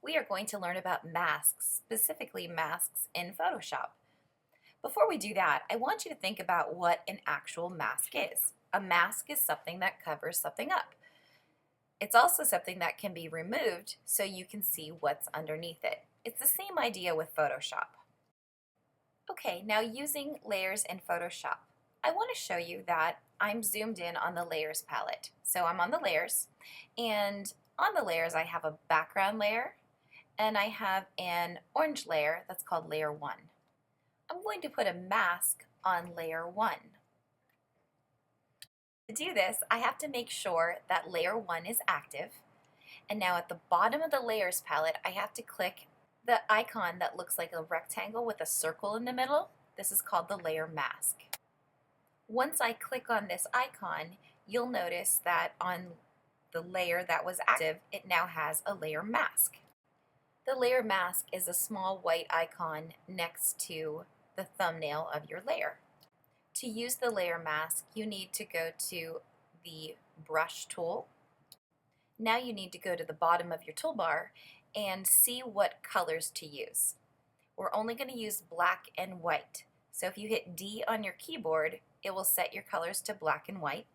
we are going to learn about masks, specifically masks in Photoshop. Before we do that, I want you to think about what an actual mask is. A mask is something that covers something up. It's also something that can be removed so you can see what's underneath it. It's the same idea with Photoshop. Okay, now using layers in Photoshop, I want to show you that I'm zoomed in on the layers palette. So I'm on the layers, and on the layers I have a background layer and I have an orange layer that's called layer 1. I'm going to put a mask on layer 1. To do this, I have to make sure that layer 1 is active. And now at the bottom of the layers palette, I have to click the icon that looks like a rectangle with a circle in the middle. This is called the layer mask. Once I click on this icon, you'll notice that on the layer that was active, it now has a layer mask. The layer mask is a small white icon next to the thumbnail of your layer. To use the layer mask, you need to go to the brush tool. Now you need to go to the bottom of your toolbar and see what colors to use. We're only going to use black and white. So if you hit D on your keyboard, it will set your colors to black and white.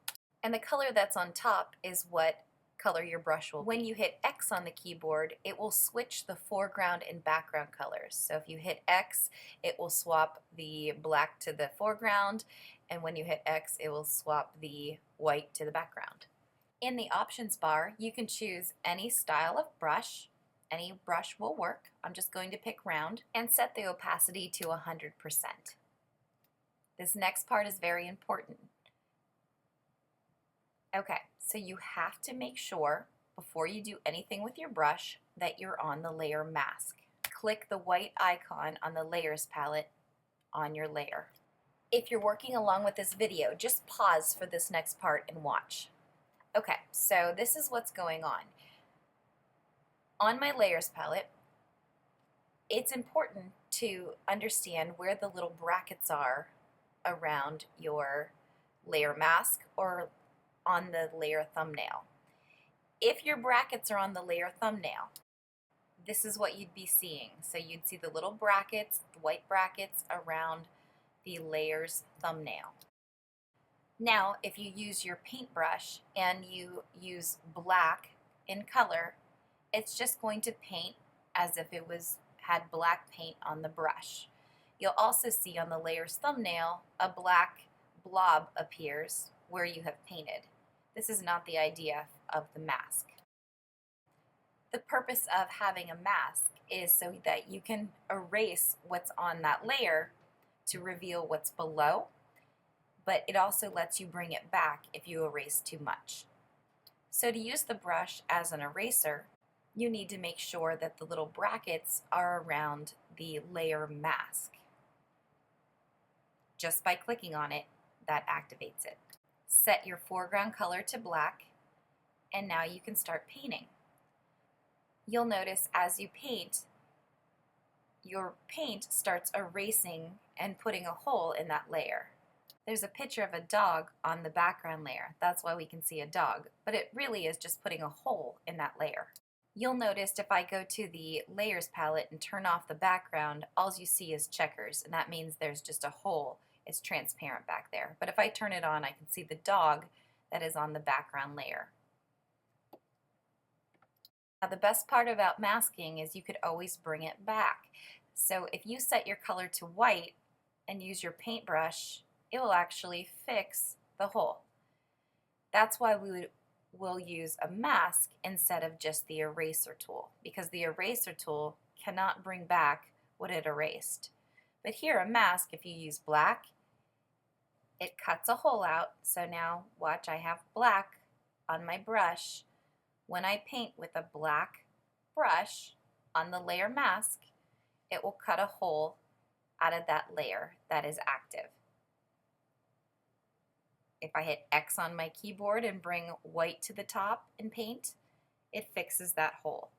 And the color that's on top is what color your brush will be. When you hit X on the keyboard, it will switch the foreground and background colors. So if you hit X, it will swap the black to the foreground, and when you hit X, it will swap the white to the background. In the options bar, you can choose any style of brush. Any brush will work. I'm just going to pick round and set the opacity to 100%. This next part is very important. Okay, so you have to make sure before you do anything with your brush that you're on the layer mask. Click the white icon on the layers palette on your layer. If you're working along with this video, just pause for this next part and watch. Okay, so this is what's going on. On my layers palette, it's important to understand where the little brackets are around your layer mask or on the layer thumbnail. If your brackets are on the layer thumbnail, this is what you'd be seeing. So you'd see the little brackets, the white brackets around the layers thumbnail. Now, if you use your paintbrush and you use black in color, it's just going to paint as if it had black paint on the brush. You'll also see on the layers thumbnail a black blob appears where you have painted. This is not the idea of the mask. The purpose of having a mask is so that you can erase what's on that layer to reveal what's below, but it also lets you bring it back if you erase too much. So to use the brush as an eraser, you need to make sure that the little brackets are around the layer mask. Just by clicking on it, that activates it. Set your foreground color to black, and now you can start painting. You'll notice as you paint, your paint starts erasing and putting a hole in that layer. There's a picture of a dog on the background layer. That's why we can see a dog, but it really is just putting a hole in that layer. You'll notice if I go to the layers palette and turn off the background, all you see is checkers, and that means there's just a hole. It's transparent back there. But if I turn it on, I can see the dog that is on the background layer. Now, the best part about masking is you could always bring it back. So if you set your color to white and use your paintbrush, it will actually fix the hole. That's why we'll use a mask instead of just the eraser tool, because the eraser tool cannot bring back what it erased. But here, a mask, if you use black, it cuts a hole out. So now watch, I have black on my brush. When I paint with a black brush on the layer mask, it will cut a hole out of that layer that is active. If I hit X on my keyboard and bring white to the top and paint, it fixes that hole.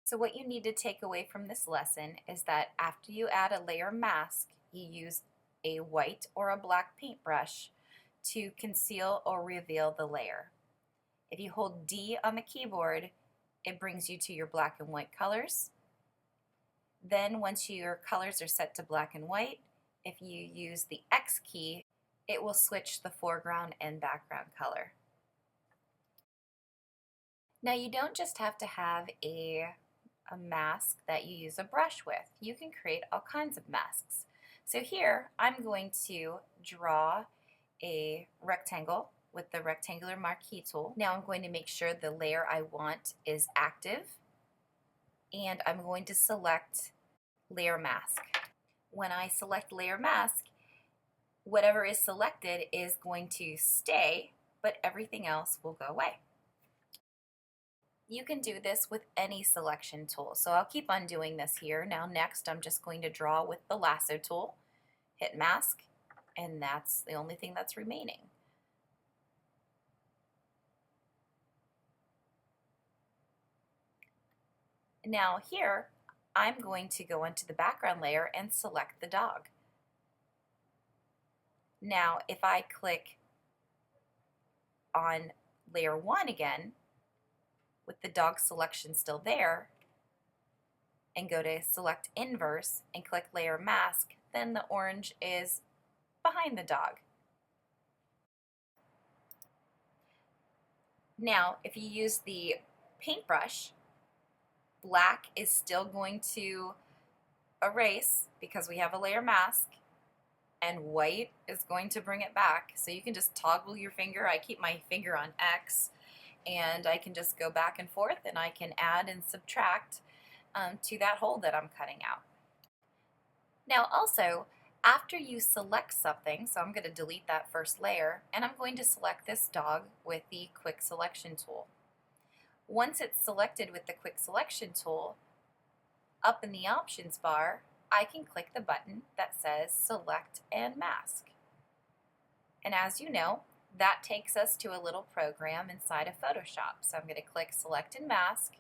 So what you need to take away from this lesson is that after you add a layer mask, you use a white or a black paintbrush to conceal or reveal the layer. If you hold D on the keyboard, it brings you to your black and white colors. Then once your colors are set to black and white, if you use the X key, it will switch the foreground and background color. Now you don't just have to have a mask that you use a brush with. You can create all kinds of masks. So here I'm going to draw a rectangle with the rectangular marquee tool. Now I'm going to make sure the layer I want is active, and I'm going to select layer mask. When I select layer mask, whatever is selected is going to stay, but everything else will go away. You can do this with any selection tool, so I'll keep on doing this here. Now next I'm just going to draw with the lasso tool, hit mask, and that's the only thing that's remaining. Now here, I'm going to go into the background layer and select the dog. Now if I click on layer 1 again, with the dog selection still there, and go to select inverse and click layer mask, then the orange is behind the dog. Now if you use the paintbrush, black is still going to erase because we have a layer mask, and white is going to bring it back. So you can just toggle your finger. I keep my finger on X, and I can just go back and forth, and I can add and subtract to that hole that I'm cutting out. Now also, after you select something, so I'm going to delete that first layer, and I'm going to select this dog with the quick selection tool. Once it's selected with the quick selection tool, up in the options bar, I can click the button that says select and mask. And as you know, that takes us to a little program inside of Photoshop. So I'm going to click select and mask.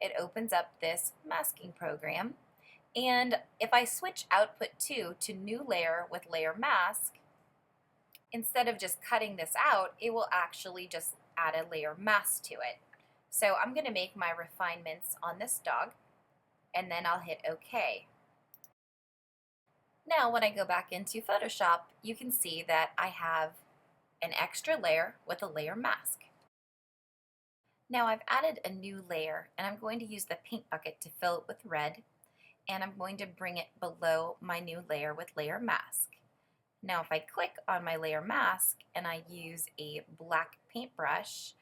It opens up this masking program. And if I switch output 2 to new layer with layer mask, instead of just cutting this out, it will actually just add a layer mask to it. So I'm going to make my refinements on this dog, and then I'll hit OK. Now when I go back into Photoshop, you can see that I have an extra layer with a layer mask. Now I've added a new layer, and I'm going to use the paint bucket to fill it with red, and I'm going to bring it below my new layer with layer mask. Now if I click on my layer mask and I use a black paintbrush,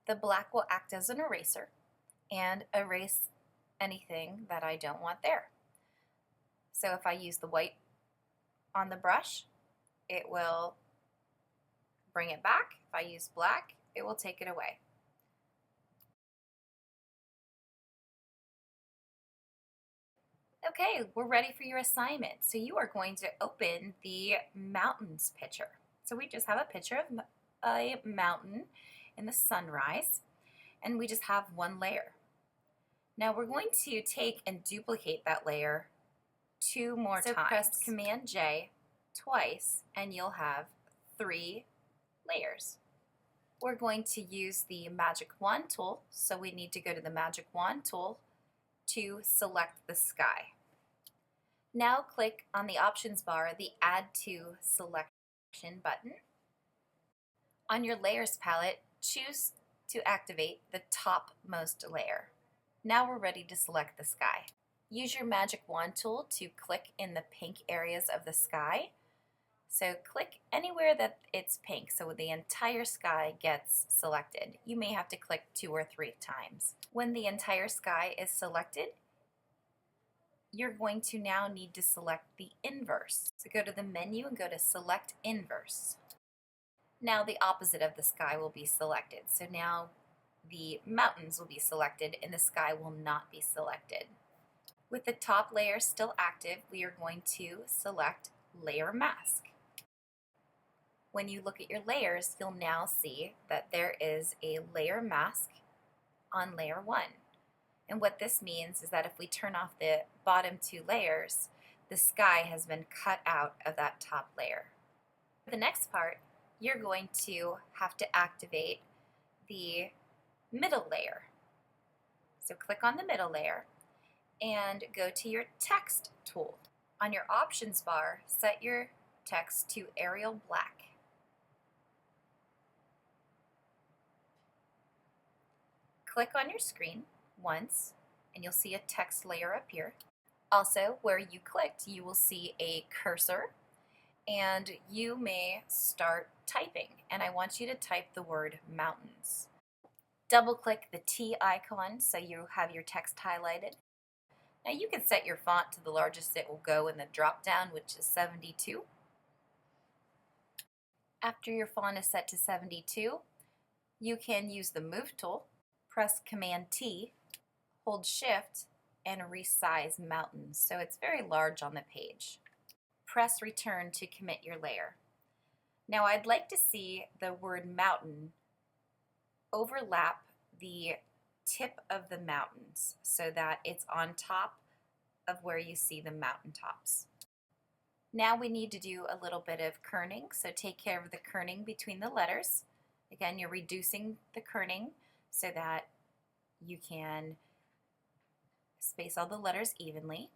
the black will act as an eraser and erase anything that I don't want there. So if I use the white on the brush, it will bring it back. If I use black, it will take it away. Okay, we're ready for your assignment. So you are going to open the mountains picture. So we just have a picture of a mountain in the sunrise, and we just have one layer. Now we're going to take and duplicate that layer 2 more times. So press Command J twice, and you'll have 3 layers. We're going to use the Magic Wand tool, so we need to go to the Magic Wand tool to select the sky. Now click on the options bar, the Add to Selection button. On your Layers palette, choose to activate the topmost layer. Now we're ready to select the sky. Use your Magic Wand tool to click in the pink areas of the sky. So click anywhere that it's pink so the entire sky gets selected. You may have to click 2 or 3 times. When the entire sky is selected, you're going to now need to select the inverse. So go to the menu and go to Select Inverse. Now the opposite of the sky will be selected. So now the mountains will be selected and the sky will not be selected. With the top layer still active, we are going to select Layer Mask. When you look at your layers, you'll now see that there is a layer mask on layer 1. And what this means is that if we turn off the bottom 2 layers, the sky has been cut out of that top layer. For the next part, you're going to have to activate the middle layer. So click on the middle layer and go to your text tool. On your options bar, set your text to Arial Black. Click on your screen once and you'll see a text layer appear. Also, where you clicked, you will see a cursor and you may start typing. And I want you to type the word mountains. Double click the T icon so you have your text highlighted. Now you can set your font to the largest it will go in the drop down, which is 72. After your font is set to 72, you can use the Move tool, press Command T, hold Shift, and resize mountains so it's very large on the page. Press Return to commit your layer. Now I'd like to see the word mountain overlap the tip of the mountains so that it's on top of where you see the mountaintops. Now we need to do a little bit of kerning, so take care of the kerning between the letters. Again, you're reducing the kerning so that you can space all the letters evenly.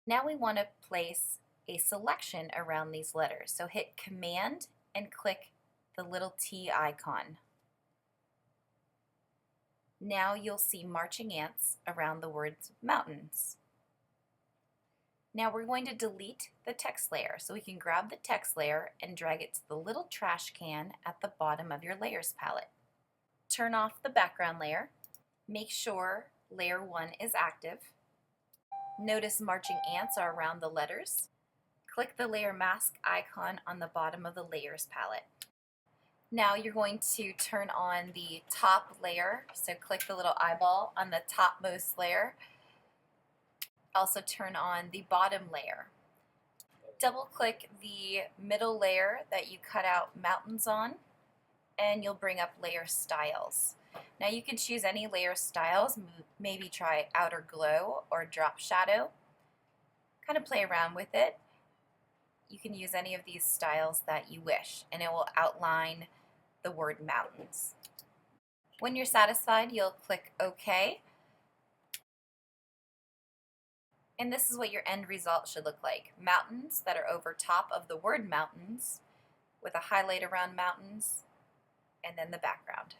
Now we want to place a selection around these letters. So hit Command and click the little T icon. Now you'll see marching ants around the words mountains. Now we're going to delete the text layer, so we can grab the text layer and drag it to the little trash can at the bottom of your layers palette. Turn off the background layer. Make sure layer 1 is active. Notice marching ants are around the letters. Click the layer mask icon on the bottom of the layers palette. Now you're going to turn on the top layer, so click the little eyeball on the topmost layer. Also turn on the bottom layer. Double click the middle layer that you cut out mountains on and you'll bring up layer styles. Now you can choose any layer styles, maybe try outer glow or drop shadow. Kind of play around with it. You can use any of these styles that you wish and it will outline the word mountains. When you're satisfied, you'll click OK. And this is what your end result should look like. Mountains that are over top of the word mountains with a highlight around mountains and then the background.